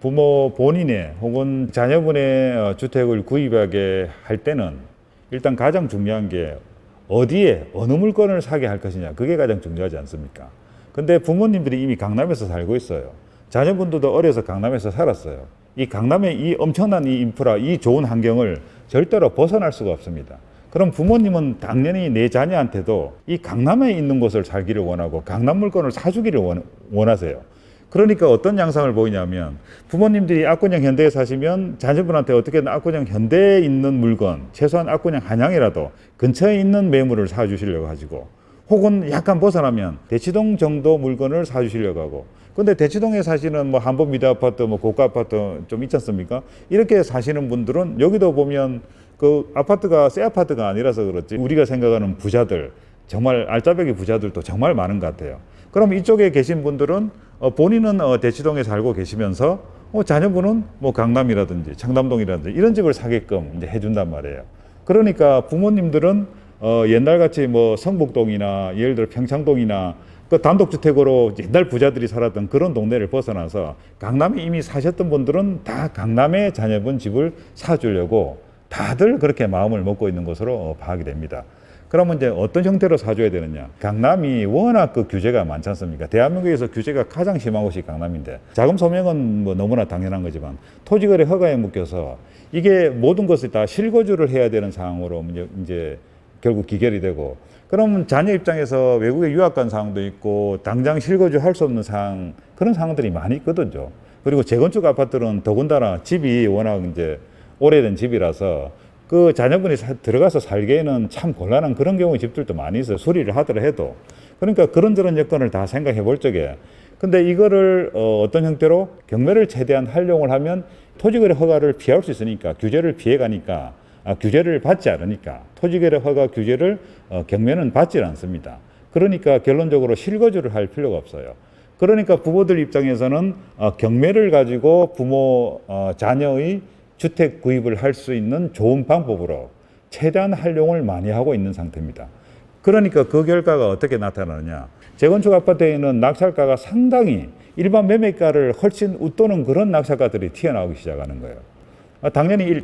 부모 본인의 혹은 자녀분의 주택을 구입하게 할 때는 일단 가장 중요한 게 어디에 어느 물건을 사게 할 것이냐, 그게 가장 중요하지 않습니까? 근데 부모님들이 이미 강남에서 살고 있어요. 자녀분들도 어려서 강남에서 살았어요. 이 강남의 이 엄청난 이 인프라, 이 좋은 환경을 절대로 벗어날 수가 없습니다. 그럼 부모님은 당연히 내 자녀한테도 이 강남에 있는 곳을 살기를 원하고 강남 물건을 사주기를 원하세요. 그러니까 어떤 양상을 보이냐면, 부모님들이 압구정 현대에 사시면 자녀분한테 어떻게든 압구정 현대에 있는 물건, 최소한 압구정 한양이라도 근처에 있는 매물을 사주시려고 하시고, 혹은 약간 벗어나면 대치동 정도 물건을 사주시려고 하고, 근데 대치동에 사시는 뭐 한번 미대 아파트, 뭐 고가 아파트 좀 있지 않습니까? 이렇게 사시는 분들은 여기도 보면 그 아파트가 새 아파트가 아니라서 그렇지, 우리가 생각하는 부자들, 정말 알짜배기 부자들도 정말 많은 것 같아요. 그럼 이쪽에 계신 분들은 본인은 대치동에 살고 계시면서 자녀분은 뭐 강남이라든지 청담동이라든지 이런 집을 사게끔 이제 해준단 말이에요. 그러니까 부모님들은 옛날같이 뭐 성북동이나 예를 들어 평창동이나 그 단독주택으로 옛날 부자들이 살았던 그런 동네를 벗어나서 강남에 이미 사셨던 분들은 다 강남에 자녀분 집을 사주려고 다들 그렇게 마음을 먹고 있는 것으로 파악이 됩니다. 그러면 이제 어떤 형태로 사줘야 되느냐? 강남이 워낙 그 규제가 많지 않습니까? 대한민국에서 규제가 가장 심한 곳이 강남인데, 자금 소명은 뭐 너무나 당연한 거지만 토지거래 허가에 묶여서 이게 모든 것을 다 실거주를 해야 되는 상황으로 이제 결국 기결이 되고, 그러면 자녀 입장에서 외국에 유학 간 상황도 있고 당장 실거주 할 수 없는 상황, 그런 상황들이 많이 있거든요. 그리고 재건축 아파트는 더군다나 집이 워낙 이제 오래된 집이라서 그 자녀분이 들어가서 살기에는 참 곤란한 그런 경우의 집들도 많이 있어요. 수리를 하더라 해도. 그러니까 그런저런 여건을 다 생각해 볼 적에, 근데 이거를 어떤 형태로 경매를 최대한 활용을 하면 토지거래 허가를 피할 수 있으니까, 규제를 피해 가니까, 규제를 받지 않으니까 토지거래 허가 규제를 경매는 받지 않습니다. 그러니까 결론적으로 실거주를 할 필요가 없어요. 그러니까 부모들 입장에서는 경매를 가지고 부모 자녀의 주택 구입을 할 수 있는 좋은 방법으로 최대한 활용을 많이 하고 있는 상태입니다. 그러니까 그 결과가 어떻게 나타나느냐? 재건축 아파트에는 낙찰가가 상당히 일반 매매가를 훨씬 웃도는 그런 낙찰가들이 튀어나오기 시작하는 거예요. 당연히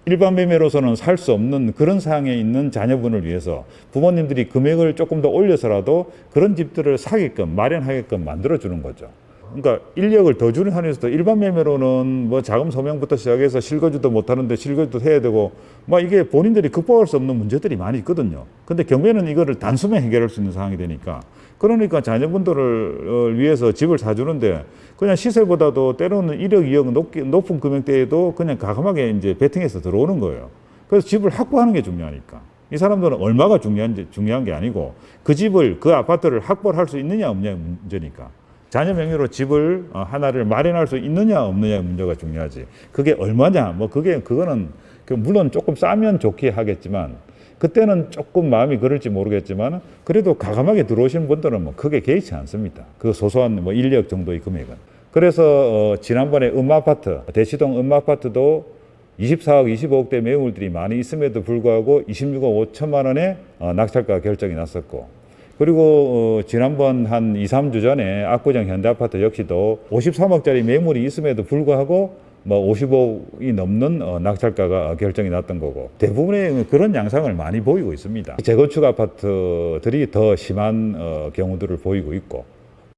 일반 매매로서는 살 수 없는 그런 상황에 있는 자녀분을 위해서 부모님들이 금액을 조금 더 올려서라도 그런 집들을 사게끔 마련하게끔 만들어주는 거죠. 그러니까 인력을 더 주는 한에서도 일반 매매로는 뭐 자금 소명부터 시작해서 실거주도 못하는데 실거주도 해야 되고, 막 이게 본인들이 극복할 수 없는 문제들이 많이 있거든요. 근데 경매는 이거를 단숨에 해결할 수 있는 상황이 되니까, 그러니까 자녀분들을 위해서 집을 사주는데 그냥 시세보다도 때로는 1억, 2억 높은 금액대에도 그냥 과감하게 이제 베팅해서 들어오는 거예요. 그래서 집을 확보하는 게 중요하니까. 이 사람들은 얼마가 중요한 게 아니고 그 집을, 그 아파트를 확보를 할 수 있느냐 없느냐의 문제니까. 자녀 명의로 집을 하나를 마련할 수 있느냐 없느냐의 문제가 중요하지. 그게 얼마냐, 뭐 그거는 물론 조금 싸면 좋게 하겠지만, 그때는 조금 마음이 그럴지 모르겠지만 그래도 과감하게 들어오시는 분들은 뭐 크게 개의치 않습니다. 그 소소한 뭐 1억 정도의 금액은. 그래서 지난번에 음마아파트, 대치동 음마아파트도 24억, 25억대 매물들이 많이 있음에도 불구하고 26억 5천만 원의 낙찰가 결정이 났었고, 그리고 지난번 한 2, 3주 전에 압구정 현대아파트 역시도 53억짜리 매물이 있음에도 불구하고 뭐 50억이 넘는 낙찰가가 결정이 났던 거고, 대부분의 그런 양상을 많이 보이고 있습니다. 재건축 아파트들이 더 심한 경우들을 보이고 있고,